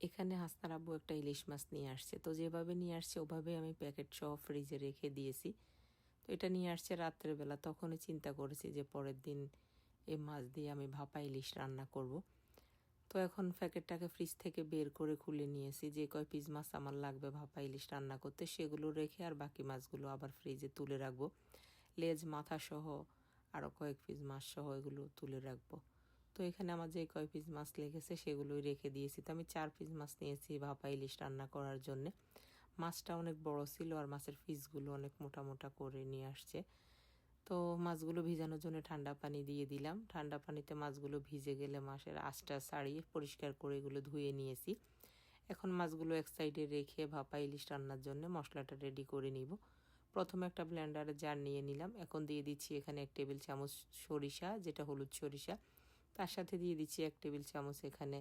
এখানে হাসনার আব্বু একটা ইলিশ মাছ নিয়ে আসছে, তো যেভাবে নিয়ে আসছে ওভাবে আমি প্যাকেট সহ ফ্রিজে রেখে দিয়েছি। তো এটা নিয়ে আসছে রাত্রেবেলা, তখনই চিন্তা করেছি যে পরের দিন এই মাছ দিয়ে আমি ভাপা ইলিশ রান্না করব। তো এখন প্যাকেটটাকে ফ্রিজ থেকে বের করে খুলে নিয়েছি, যে কয় পিস মাছ আমার লাগবে ভাপা ইলিশ রান্না করতে সেগুলো রেখে আর বাকি মাছগুলো আবার ফ্রিজে তুলে রাখবো। লেজ মাথা সহ আরও কয়েক পিস মাছ সহ এগুলো তুলে রাখবো। তো এখানে আমার যে কয় পিস মাছ লেগেছে সেগুলোই রেখে দিয়েছি। তো আমি 4 পিস মাছ নিয়েছি ভাপা ইলিশ রান্না করার জন্যে। মাছটা অনেক বড় ছিল আর মাছের পিসগুলো অনেক মোটা মোটা করে নিয়ে আসছে। তো মাছগুলো ভিজানোর জন্য ঠান্ডা পানি দিয়ে দিলাম। ঠান্ডা পানিতে মাছগুলো ভিজে গেলে মাছের আঁশটা ছাড়িয়ে পরিষ্কার করে এগুলো ধুয়ে নিয়েছি। এখন মাছগুলো এক সাইডে রেখে ভাপা ইলিশ রান্নার জন্য মশলাটা রেডি করে নিব। প্রথমে একটা ব্লেন্ডারে জার নিয়ে নিলাম। এখন দিয়ে দিচ্ছি এখানে 1 টেবিল চামচ সরিষা, যেটা হলুদ সরিষা। তার সাথে দিয়ে দিচ্ছি 1 টেবিল চামচ এখানে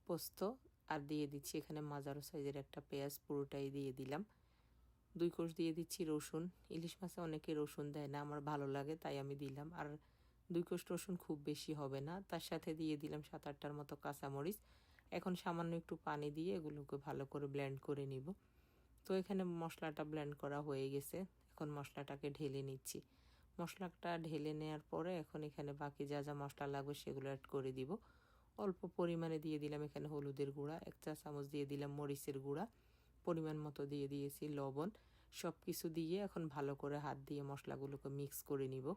পোস্ত, আর দিয়ে দিচ্ছি এখানে মাঝারো সাইজের একটা পেঁয়াজ, পুরোটাই দিয়ে দিলাম। 2 কোষ দিয়ে দিচ্ছি রসুন। ইলিশ মাছে অনেকে রসুন দেয় না, আমার ভালো লাগে তাই আমি দিলাম। আর 2 কোষ রসুন খুব বেশি হবে না। তার সাথে দিয়ে দিলাম 7-8টার মতো কাঁচামরিচ। এখন সামান্য একটু পানি দিয়ে এগুলোকে ভালো করে ব্লেন্ড করে নিব। তো এখানে মশলাটা ব্লেন্ড করা হয়ে গেছে। এখন মশলাটাকে ঢেলে নিচ্ছি। মশলাটা ঢেলে নেওয়ার পরে এখন এখানে বাকি যা যা মশলা লাগবে সেগুলো অ্যাড করে দিব। অল্প পরিমাণে দিয়ে দিলাম এখানে হলুদের গুঁড়া, 1 চা চামচ দিয়ে দিলাম মরিচের গুঁড়া, পরিমাণ মতো দিয়ে দিয়েছি লবণ। সব কিছু দিয়ে এখন ভালো করে হাত দিয়ে মশলাগুলোকে মিক্স করে নিব।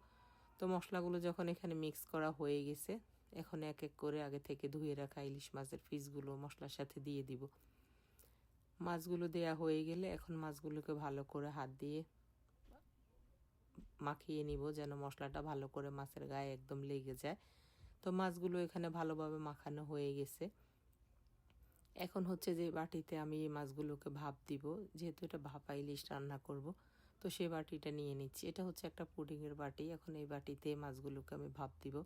তো মশলাগুলো যখন এখানে মিক্স করা হয়ে গেছে, এখন এক এক করে আগে থেকে ধুয়ে রাখা ইলিশ মাছের পিসগুলো মশলার সাথে দিয়ে দিব। মাছগুলো দেয়া হয়ে গেলে এখন মাছগুলোকে ভালো করে হাত দিয়ে মাখিয়ে নিব, যেন মশলাটা ভালো করে মাছের গায়ে একদম লেগে যায়। তো মাছগুলো এখানে ভালোভাবে মাখানো হয়ে গেছে। এখন হচ্ছে যে বাটিতে আমি এই মাছগুলোকে ভাপ দিব, যেহেতু এটা ভাপা ইলিশ রান্না করব। তো সেই বাটিটা নিয়ে নিচ্ছি। এটা হচ্ছে একটা পুডিংয়ের বাটি। এখন এই বাটিতে মাছগুলোকে আমি ভাপ দিব।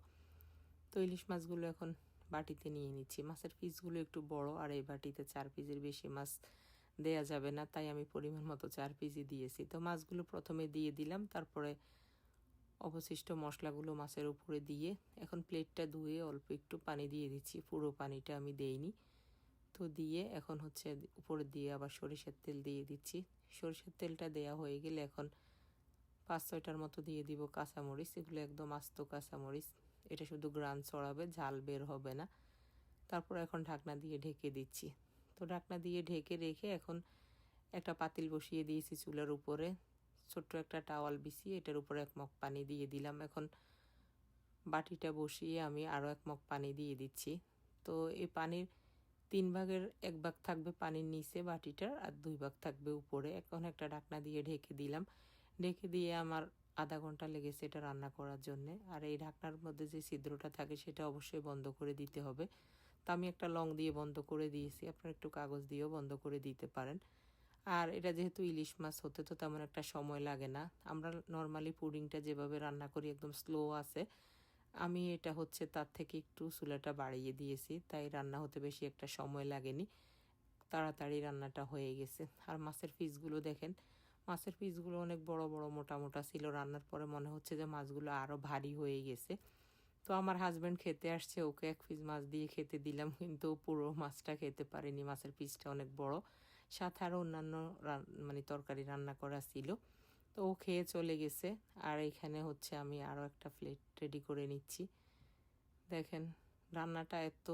তো ইলিশ মাছগুলো এখন বাটিতে নিয়ে নিচ্ছি। মাছের পিসগুলো একটু বড়, আর এই বাটিতে 4 পিসের বেশি মাছ দেয়া যাবে না, তাই আমি পরিমাণ মতো 4 পিসই দিয়েছি। তো মাছগুলো প্রথমে দিয়ে দিলাম, তারপরে অবশিষ্ট মশলাগুলো মাছের উপরে দিয়ে এখন প্লেটটা ধুয়ে অল্প একটু পানি দিয়ে দিচ্ছি, পুরো পানিটা আমি দেইনি। তো দিয়ে এখন হচ্ছে উপরে দিয়ে আবার সরিষার তেল দিয়ে দিচ্ছি। সরিষার তেলটা দেয়া হয়ে গেলে এখন 5-6টার মতো দিয়ে দিব কাঁচামরিচ। এগুলো একদম আস্ত কাঁচামরিচ, এটা শুধু গ্রান ছড়াবে, ঝাল বের হবে না। তারপর এখন ঢাকনা দিয়ে ঢেকে দিচ্ছি। তো ঢাকনা দিয়ে ঢেকে রেখে এখন একটা পাতিল বসিয়ে দিয়েছি চুলার উপরে। ছোট্ট একটা টাওয়াল বিছিয়ে এটার উপরে 1 মগ পানি দিয়ে দিলাম। এখন বাটিটা বসিয়ে আমি আরও 1 মগ পানি দিয়ে দিচ্ছি। তো এই পানির 3 ভাগের 1 ভাগ থাকবে পানির নিচে বাটিটার, আর 2 ভাগ থাকবে উপরে। এখন একটা ঢাকনা দিয়ে ঢেকে দিলাম। ঢেকে দিয়ে আমার আধা ঘন্টা লেগেছে এটা রান্না করার জন্যে। আর এই ঢাকনার মধ্যে যে ছিদ্রটা থাকে সেটা অবশ্যই বন্ধ করে দিতে হবে। তো আমি একটা লং দিয়ে বন্ধ করে দিয়েছি, আপনারা একটু কাগজ দিয়েও বন্ধ করে দিতে পারেন। আর এটা যেহেতু ইলিশ মাছ, হতে তো তেমন একটা সময় লাগে না। আমরা নর্মালি পুডিংটা যেভাবে রান্না করি একদম স্লো আছে, আমি এটা হচ্ছে তার থেকে একটু চুলাটা বাড়িয়ে দিয়েছি, তাই রান্না হতে বেশি একটা সময় লাগেনি, তাড়াতাড়ি রান্নাটা হয়ে গেছে। আর মাছের পিসগুলো দেখেন, মাছের পিসগুলো অনেক বড় বড় মোটা মোটা ছিল। রান্নার পরে মনে হচ্ছে যে মাছগুলো আরও ভারী হয়ে গেছে। তো আমার হাজব্যান্ড খেতে আসছে, ওকে 1 পিস মাছ দিয়ে খেতে দিলাম, কিন্তু পুরো মাছটা খেতে পারিনি, মাছের পিসটা অনেক বড়। সাথে আরও অন্যান্য মানে তরকারি রান্না করা ছিল। তো ও খেয়ে চলে গেছে। আর এখানে হচ্ছে আমি আরও একটা প্লেট রেডি করে নিচ্ছি। দেখেন রান্নাটা এত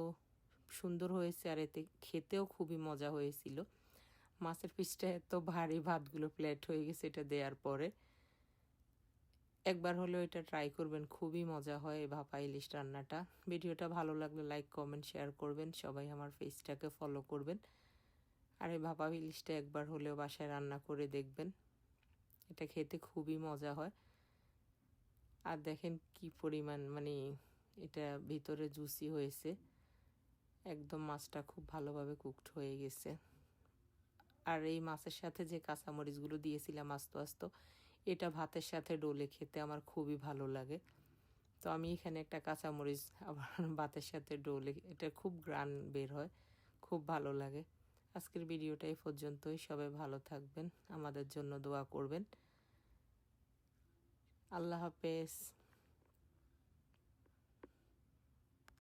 সুন্দর হয়েছে, আর এতে খেতেও খুবই মজা হয়েছিল। মাছের পিসটা এত ভারী, ভাতগুলো প্লেট হয়ে গেছে এটা দেওয়ার পরে। একবার হলেও এটা ট্রাই করবেন, খুবই মজা হয় এই ভাপা ইলিশ রান্নাটা। ভিডিওটা ভালো লাগলে লাইক কমেন্ট শেয়ার করবেন, সবাই আমার পেজটাকে ফলো করবেন। আর এই ভাপা ইলিশটা একবার হলেও বাসায় রান্না করে দেখবেন, এটা খেতে খুবই মজা হয়। আর দেখেন কি পরিমাণ মানে এটা ভিতরে জুসি হয়েছে, একদম মাছটা খুব ভালোভাবে কুকড হয়ে গেছে। আর এই মাছের সাথে যে কাঁচামরিচগুলো দিয়েছিলাম আস্ত আস্ত, এটা ভাতের সাথে ডলে খেতে আমার খুবই ভালো লাগে। তো আমি এখানে একটা কাঁচামরিচ আবার ভাতের সাথে ডলে, এটা খুব গ্রান বের হয়, খুব ভালো লাগে। আজকের ভিডিওটা এই পর্যন্তই। সবাই ভালো থাকবেন, আমাদের জন্য দোয়া করবেন। আল্লাহ হাফেজ।